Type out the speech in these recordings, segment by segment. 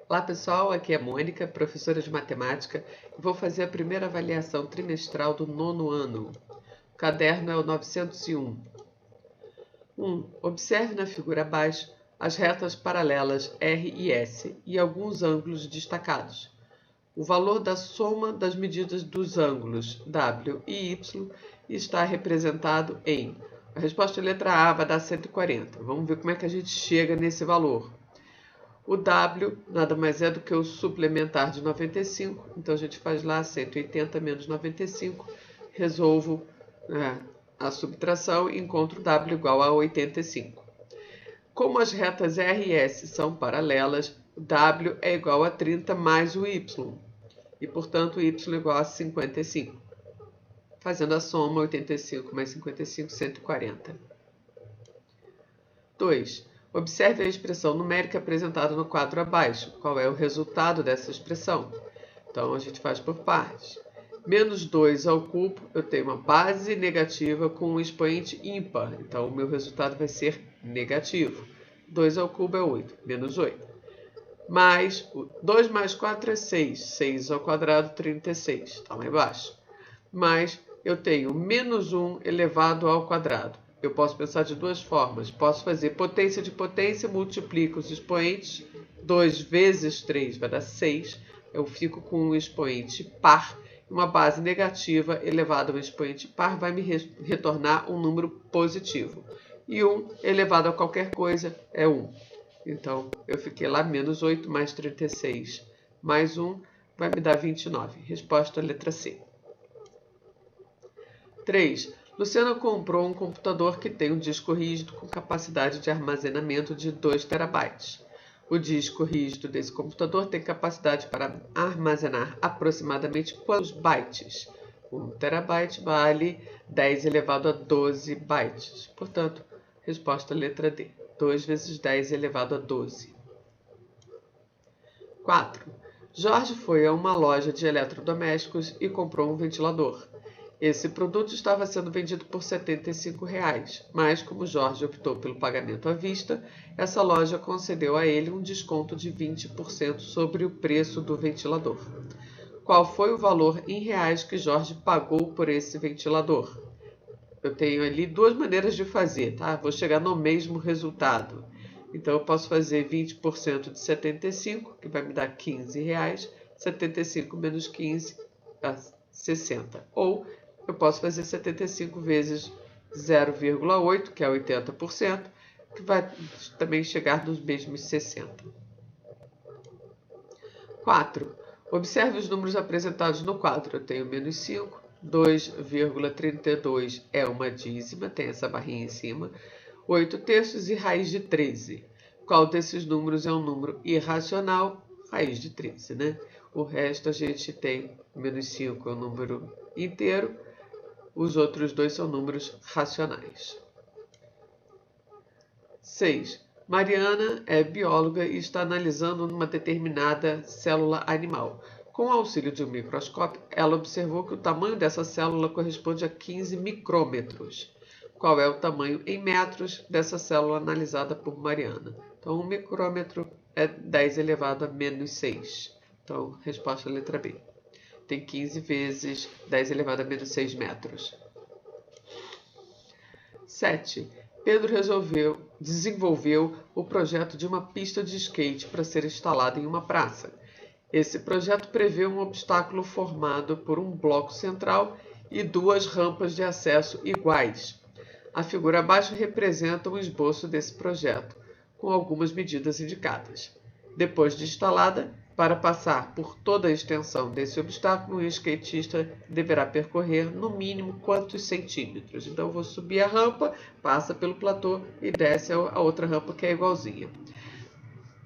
Olá pessoal, aqui é a Mônica, professora de matemática, e vou fazer a primeira avaliação trimestral do 9º ano. O caderno é o 901. 1. Observe na figura abaixo as retas paralelas R e S e alguns ângulos destacados. O valor da soma das medidas dos ângulos W e Y está representado em... A resposta é letra A, vai dar 140. Vamos ver como é que a gente chega nesse valor. O W nada mais é do que o suplementar de 95, então a gente faz lá 180 menos 95, resolvo a subtração e encontro W igual a 85. Como as retas R e S são paralelas, o W é igual a 30 mais o Y, e portanto o Y é igual a 55. Fazendo a soma, 85 mais 55, 140. 2. Observe a expressão numérica apresentada no quadro abaixo. Qual é o resultado dessa expressão? Então, a gente faz por partes. Menos 2 ao cubo, eu tenho uma base negativa com um expoente ímpar. Então, o meu resultado vai ser negativo. 2 ao cubo é 8, menos 8. Mais 2 mais 4 é 6. 6 ao quadrado, 36. Está lá embaixo. Mais eu tenho menos 1 elevado ao quadrado. Eu posso pensar de duas formas. Posso fazer potência de potência, multiplico os expoentes. 2 vezes 3 vai dar 6. Eu fico com um expoente par. Uma base negativa elevada a um expoente par vai me retornar um número positivo. E 1 elevado a qualquer coisa é 1. Então, eu fiquei lá, menos 8 mais 36 mais 1 vai me dar 29. Resposta letra C. 3. Luciana comprou um computador que tem um disco rígido com capacidade de armazenamento de 2 terabytes. O disco rígido desse computador tem capacidade para armazenar aproximadamente quantos bytes? 1 terabyte vale 10 elevado a 12 bytes. Portanto, resposta letra D. 2 vezes 10 elevado a 12. 4. Jorge foi a uma loja de eletrodomésticos e comprou um ventilador. Esse produto estava sendo vendido por R$ 75, mas como Jorge optou pelo pagamento à vista, essa loja concedeu a ele um desconto de 20% sobre o preço do ventilador. Qual foi o valor em reais que Jorge pagou por esse ventilador? Eu tenho ali duas maneiras de fazer, tá? Vou chegar no mesmo resultado. Então, eu posso fazer 20% de 75, que vai me dar R$ 15. 75 menos 15 dá 60. Ou eu posso fazer 75 vezes 0,8, que é 80%, que vai também chegar nos mesmos 60. 4. Observe os números apresentados no quadro. Eu tenho menos 5, 2,32 é uma dízima, tem essa barrinha em cima, 8 terços e raiz de 13. Qual desses números é um número irracional? Raiz de 13, né? O resto a gente tem menos 5 é um número inteiro, os outros dois são números racionais. 6. Mariana é bióloga e está analisando uma determinada célula animal. Com o auxílio de um microscópio, ela observou que o tamanho dessa célula corresponde a 15 micrômetros. Qual é o tamanho em metros dessa célula analisada por Mariana? Então, 1 micrômetro é 10 elevado a menos 6. Então, resposta letra B. Tem 15 vezes 10 elevado a menos 6 metros. 7. Pedro desenvolveu o projeto de uma pista de skate para ser instalada em uma praça. Esse projeto prevê um obstáculo formado por um bloco central e duas rampas de acesso iguais. A figura abaixo representa um esboço desse projeto, com algumas medidas indicadas. Depois de instalada, para passar por toda a extensão desse obstáculo, o skatista deverá percorrer no mínimo quantos centímetros. Então, eu vou subir a rampa, passa pelo platô e desce a outra rampa que é igualzinha.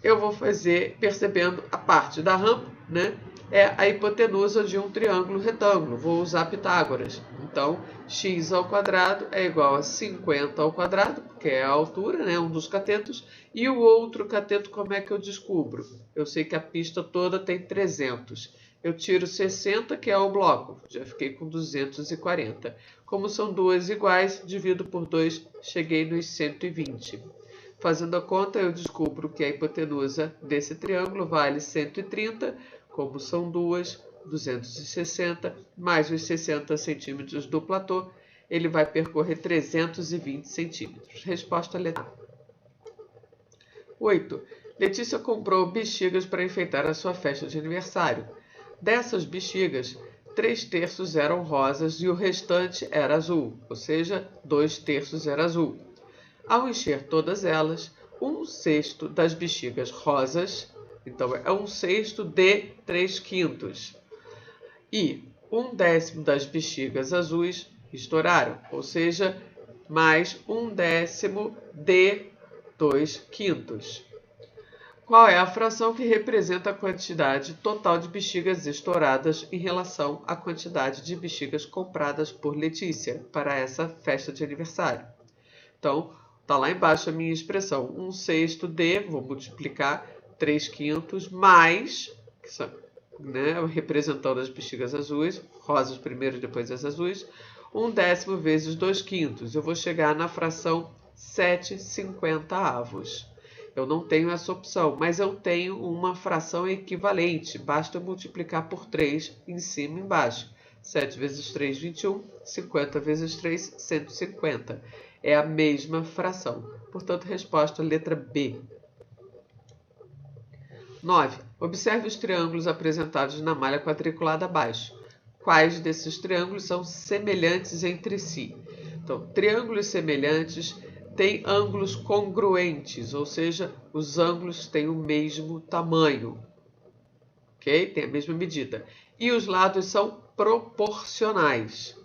Eu vou fazer percebendo a parte da rampa, né? É a hipotenusa de um triângulo retângulo. Vou usar Pitágoras. Então, x ao quadrado é igual a 50 ao quadrado, que é a altura, né? Um dos catetos. E o outro cateto, como é que eu descubro? Eu sei que a pista toda tem 300. Eu tiro 60, que é o bloco. Já fiquei com 240. Como são duas iguais, divido por 2, cheguei nos 120. Fazendo a conta, eu descubro que a hipotenusa desse triângulo vale 130, como são duas, 260, mais os 60 centímetros do platô, ele vai percorrer 320 centímetros. Resposta letra A. 8. Letícia comprou bexigas para enfeitar a sua festa de aniversário. Dessas bexigas, 3/3 eram rosas e o restante era azul, ou seja, 2/3 era azul. Ao encher todas elas, 1/6 das bexigas rosas, então é 1/6 de 3/5, e 1/10 das bexigas azuis estouraram, ou seja, mais 1/10 de 2/5. Qual é a fração que representa a quantidade total de bexigas estouradas em relação à quantidade de bexigas compradas por Letícia para essa festa de aniversário? Então, está lá embaixo a minha expressão. 1/6 de, vou multiplicar, 3/5 mais, que são, né, representando as bexigas azuis, rosas primeiro, depois as azuis, 1/10 vezes 2/5. Eu vou chegar na fração 7/50. Eu não tenho essa opção, mas eu tenho uma fração equivalente. Basta multiplicar por 3 em cima e embaixo. 7 vezes 3, 21. 50 vezes 3, 150. É a mesma fração. Portanto, resposta letra B. 9. Observe os triângulos apresentados na malha quadriculada abaixo. Quais desses triângulos são semelhantes entre si? Então, triângulos semelhantes têm ângulos congruentes, ou seja, os ângulos têm o mesmo tamanho, ok? Tem a mesma medida. E os lados são proporcionais.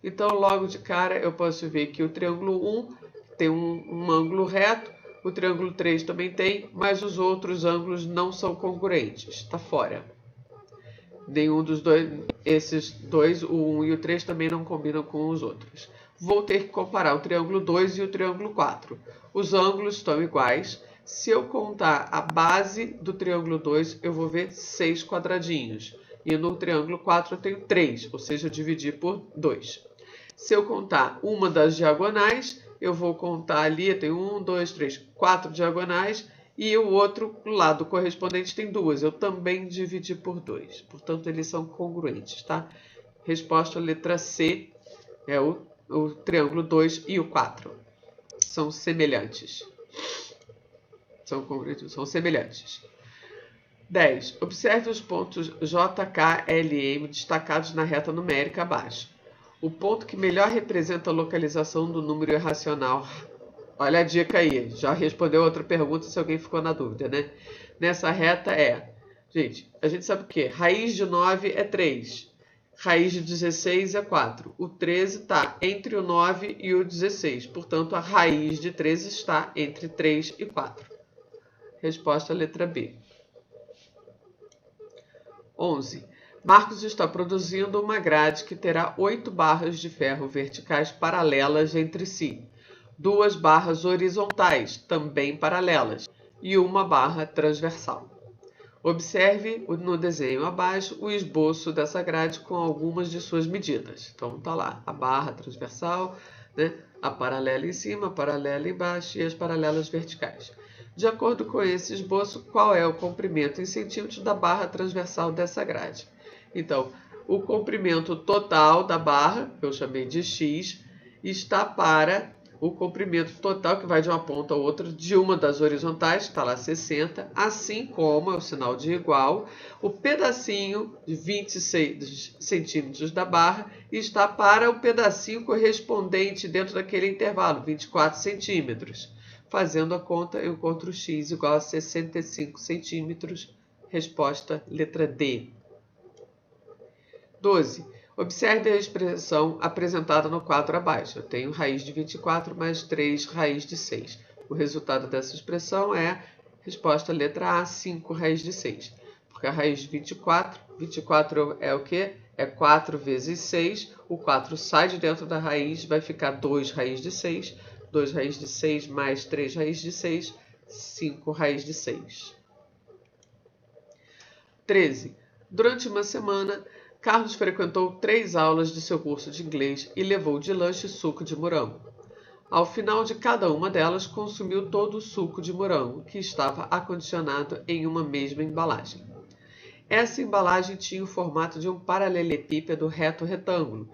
Então, logo de cara, eu posso ver que o triângulo 1 tem um ângulo reto, o triângulo 3 também tem, mas os outros ângulos não são congruentes, está fora. Nenhum dos dois, esses dois, o 1 e o 3, também não combinam com os outros. Vou ter que comparar o triângulo 2 e o triângulo 4. Os ângulos estão iguais. Se eu contar a base do triângulo 2, eu vou ver 6 quadradinhos. E no triângulo 4 eu tenho 3, ou seja, eu dividi por 2. Se eu contar uma das diagonais, eu vou contar ali, eu tenho 1, 2, 3, 4 diagonais, e o outro lado correspondente tem 2. Eu também dividi por 2. Portanto, eles são congruentes, tá? Resposta letra C é o triângulo 2 e o 4. São semelhantes. São congruentes, são semelhantes. 10. Observe os pontos J, K, L e M destacados na reta numérica abaixo. O ponto que melhor representa a localização do número irracional. Olha a dica aí, já respondeu outra pergunta se alguém ficou na dúvida, né? Nessa reta gente, a gente sabe o quê? Raiz de 9 é 3, raiz de 16 é 4. O 13 está entre o 9 e o 16, portanto a raiz de 13 está entre 3 e 4. Resposta letra B. 11. Marcos está produzindo uma grade que terá 8 barras de ferro verticais paralelas entre si, 2 barras horizontais, também paralelas, e uma barra transversal. Observe no desenho abaixo o esboço dessa grade com algumas de suas medidas. Então está lá a barra transversal, né? A paralela em cima, a paralela embaixo e as paralelas verticais. De acordo com esse esboço, qual é o comprimento em centímetros da barra transversal dessa grade? Então, o comprimento total da barra, que eu chamei de x, está para o comprimento total, que vai de uma ponta a outra, de uma das horizontais, que está lá 60, assim como é o sinal de igual, o pedacinho de 26 centímetros da barra está para o pedacinho correspondente dentro daquele intervalo, 24 centímetros. Fazendo a conta, eu encontro x igual a 65 centímetros. Resposta letra D. 12. Observe a expressão apresentada no quadro abaixo. Eu tenho raiz de 24 mais 3 raiz de 6. O resultado dessa expressão é, resposta letra A, 5 raiz de 6. Porque a raiz de 24 é o quê? É 4 vezes 6. O 4 sai de dentro da raiz, vai ficar 2 raiz de 6. 2 raiz de 6 mais 3 raiz de 6, 5 raiz de 6. 13. Durante uma semana, Carlos frequentou 3 aulas de seu curso de inglês e levou de lanche suco de morango. Ao final de cada uma delas, consumiu todo o suco de morango, que estava acondicionado em uma mesma embalagem. Essa embalagem tinha o formato de um paralelepípedo reto-retângulo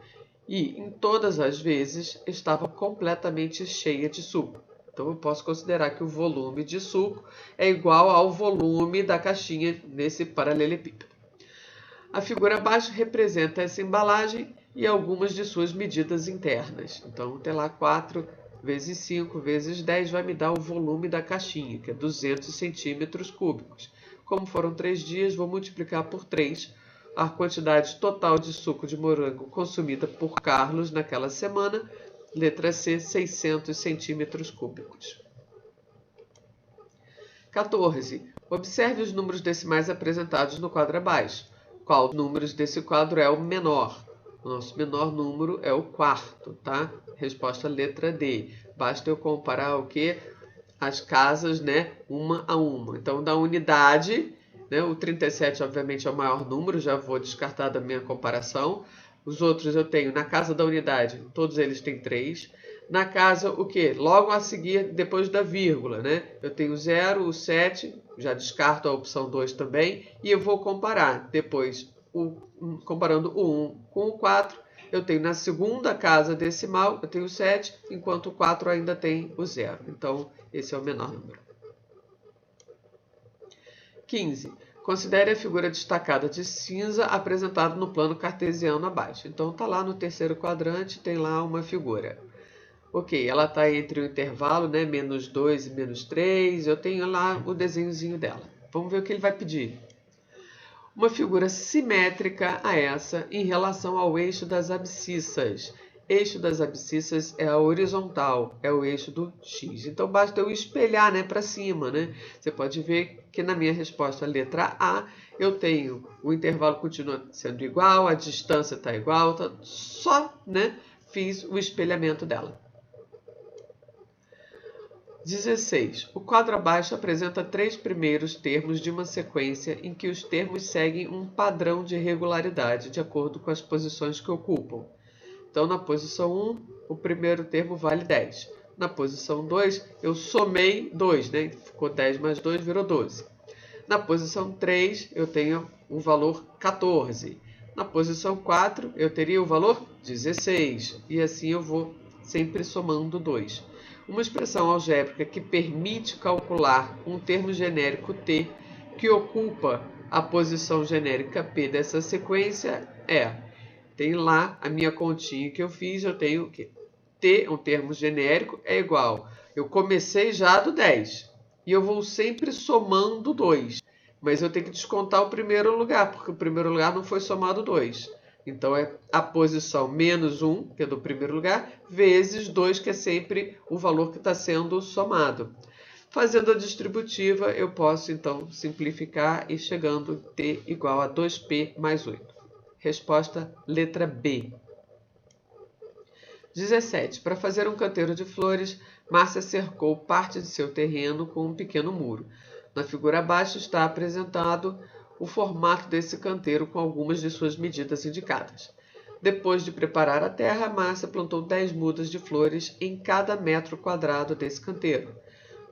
e, em todas as vezes, estava completamente cheia de suco. Então, eu posso considerar que o volume de suco é igual ao volume da caixinha nesse paralelepípedo. A figura abaixo representa essa embalagem e algumas de suas medidas internas. Então, tem lá 4 vezes 5 vezes 10 vai me dar o volume da caixinha, que é 200 centímetros cúbicos. Como foram 3 dias, vou multiplicar por 3 a quantidade total de suco de morango consumida por Carlos naquela semana. Letra C, 600 centímetros cúbicos. 14. Observe os números decimais apresentados no quadro abaixo. Qual dos números desse quadro é o menor? O nosso menor número é o quarto, tá? Resposta letra D. Basta eu comparar o quê? As casas, né? Uma a uma. Então, da unidade, né? O 37, obviamente, é o maior número. Já vou descartar da minha comparação. Os outros eu tenho na casa da unidade. Todos eles têm 3. Na casa, o quê? Logo a seguir, depois da vírgula, né? Eu tenho o 0, o 7, já descarto a opção 2 também, e eu vou comparar. Depois, comparando o 1 com o 4, eu tenho na segunda casa decimal, eu tenho o 7, enquanto o 4 ainda tem o 0. Então, esse é o menor número. 15. Considere a figura destacada de cinza apresentada no plano cartesiano abaixo. Então, está lá no terceiro quadrante, tem lá uma figura. Ok, ela está entre o intervalo, né, menos 2 e menos 3. Eu tenho lá o desenhozinho dela. Vamos ver o que ele vai pedir. Uma figura simétrica a essa em relação ao eixo das abscissas. Eixo das abscissas é a horizontal, é o eixo do X. Então, basta eu espelhar, né, para cima, né? Você pode ver que na minha resposta, letra A, eu tenho o intervalo continua sendo igual, a distância está igual, tá só, né, fiz o espelhamento dela. 16. O quadro abaixo apresenta 3 primeiros termos de uma sequência em que os termos seguem um padrão de regularidade de acordo com as posições que ocupam. Então, na posição 1, o primeiro termo vale 10. Na posição 2, eu somei 2, né? Ficou 10 mais 2, virou 12. Na posição 3, eu tenho o valor 14. Na posição 4, eu teria o valor 16. E assim eu vou sempre somando 2. Uma expressão algébrica que permite calcular um termo genérico T que ocupa a posição genérica P dessa sequência é... Tem lá a minha continha que eu fiz, eu tenho o quê? T, um termo genérico, é igual. Eu comecei já do 10 e eu vou sempre somando 2. Mas eu tenho que descontar o primeiro lugar, porque o primeiro lugar não foi somado 2. Então, é a posição menos 1, que é do primeiro lugar, vezes 2, que é sempre o valor que está sendo somado. Fazendo a distributiva, eu posso, então, simplificar e chegando T igual a 2P mais 8. Resposta, letra B. 17. Para fazer um canteiro de flores, Márcia cercou parte de seu terreno com um pequeno muro. Na figura abaixo está apresentado o formato desse canteiro com algumas de suas medidas indicadas. Depois de preparar a terra, Márcia plantou 10 mudas de flores em cada metro quadrado desse canteiro.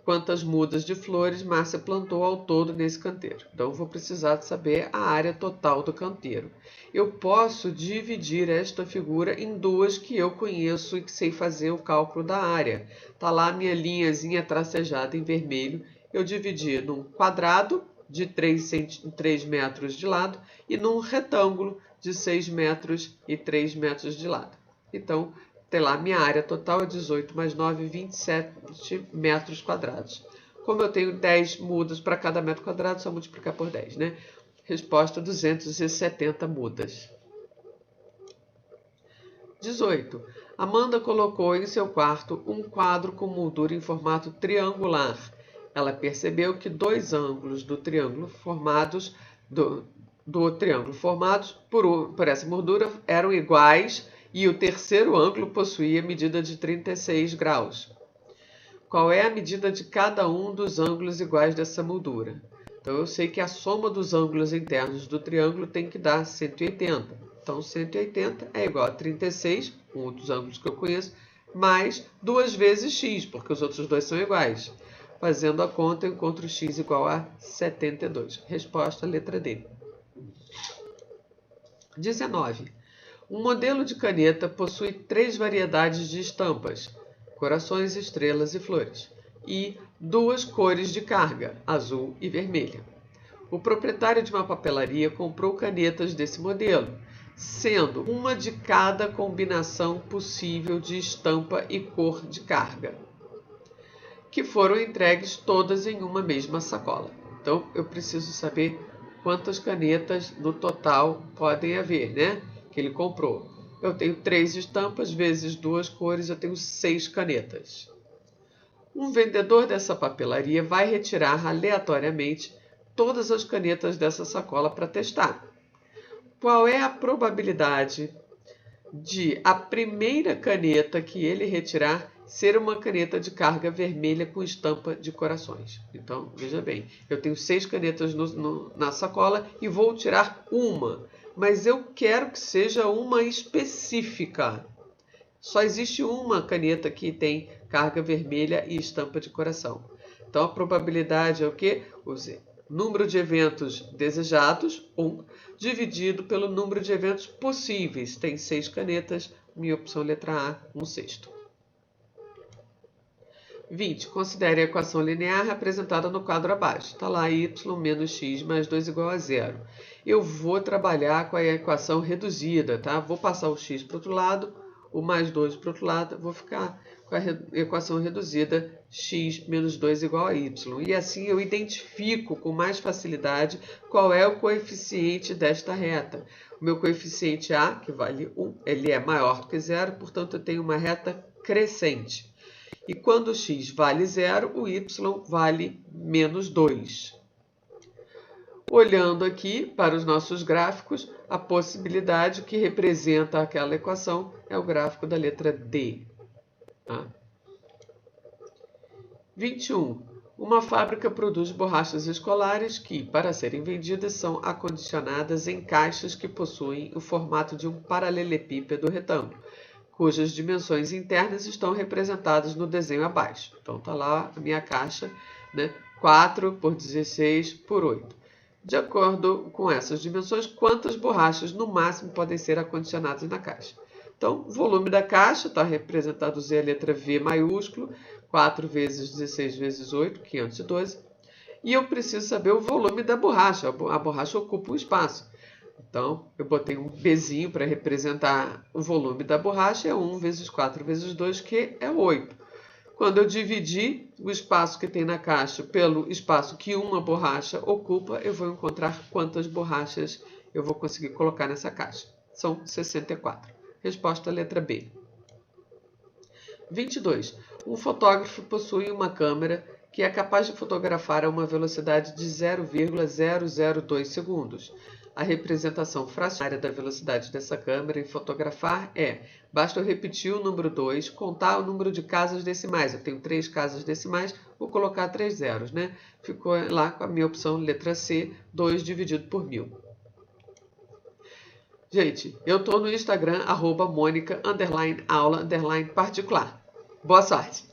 Quantas mudas de flores Márcia plantou ao todo nesse canteiro? Então, eu vou precisar de saber a área total do canteiro. Eu posso dividir esta figura em duas que eu conheço e que sei fazer o cálculo da área. Está lá a minha linhazinha tracejada em vermelho. Eu dividi num quadrado de 3 metros de lado e num retângulo de 6 metros e 3 metros de lado. Então, tem lá, minha área total é 18 mais 9, 27 metros quadrados. Como eu tenho 10 mudas para cada metro quadrado, só multiplicar por 10, né? Resposta, 270 mudas. 18. Amanda colocou em seu quarto um quadro com moldura em formato triangular. Ela percebeu que 2 ângulos do triângulo formados por essa moldura eram iguais e o terceiro ângulo possuía medida de 36 graus. Qual é a medida de cada um dos ângulos iguais dessa moldura? Então, eu sei que a soma dos ângulos internos do triângulo tem que dar 180. Então, 180 é igual a 36, um dos ângulos que eu conheço, mais 2 vezes x, porque os outros dois são iguais. Fazendo a conta, eu encontro x igual a 72. Resposta, letra D. 19. Um modelo de caneta possui 3 variedades de estampas, corações, estrelas e flores, e 2 cores de carga, azul e vermelha. O proprietário de uma papelaria comprou canetas desse modelo, sendo uma de cada combinação possível de estampa e cor de carga, que foram entregues todas em uma mesma sacola. Então, eu preciso saber quantas canetas no total podem haver, né? Que ele comprou. Eu tenho 3 estampas vezes 2 cores, eu tenho 6 canetas. Um vendedor dessa papelaria vai retirar aleatoriamente todas as canetas dessa sacola para testar. Qual é a probabilidade de a primeira caneta que ele retirar ser uma caneta de carga vermelha com estampa de corações? Então, veja bem, eu tenho 6 canetas na sacola e vou tirar uma, mas eu quero que seja uma específica. Só existe uma caneta que tem carga vermelha e estampa de coração. Então, a probabilidade é o quê? O número de eventos desejados, 1, dividido pelo número de eventos possíveis. Tem 6 canetas, minha opção letra A, 1/6. 20. Considere a equação linear representada no quadro abaixo. Está lá y menos x mais 2 igual a 0. Eu vou trabalhar com a equação reduzida, tá? Vou passar o x para o outro lado, o mais 2 para o outro lado, vou ficar com a equação reduzida x menos 2 igual a y. E assim eu identifico com mais facilidade qual é o coeficiente desta reta. O meu coeficiente A, que vale 1, ele é maior do que 0, portanto eu tenho uma reta crescente. E quando o x vale 0, o y vale menos 2. Olhando aqui para os nossos gráficos, a possibilidade que representa aquela equação é o gráfico da letra D. Tá? 21. Uma fábrica produz borrachas escolares que, para serem vendidas, são acondicionadas em caixas que possuem o formato de um paralelepípedo retângulo, cujas dimensões internas estão representadas no desenho abaixo. Então, está lá a minha caixa, né? 4 por 16 por 8. De acordo com essas dimensões, quantas borrachas no máximo podem ser acondicionadas na caixa? Então, o volume da caixa está representado usando a letra V maiúsculo, 4 vezes 16 vezes 8, 512. E eu preciso saber o volume da borracha. A borracha ocupa um espaço. Então, eu botei um Bzinho para representar o volume da borracha, é 1 vezes 4 vezes 2, que é 8. Quando eu dividir o espaço que tem na caixa pelo espaço que uma borracha ocupa, eu vou encontrar quantas borrachas eu vou conseguir colocar nessa caixa. São 64. Resposta letra B. 22. Um fotógrafo possui uma câmera que é capaz de fotografar a uma velocidade de 0,002 segundos. A representação fracionária da velocidade dessa câmera em fotografar é: basta eu repetir o número 2, contar o número de casas decimais. Eu tenho 3 casas decimais, vou colocar 3 zeros, né? Ficou lá com a minha opção letra C, 2 dividido por 1000. Gente, eu estou no Instagram, @Monica_aula_particular. Boa sorte!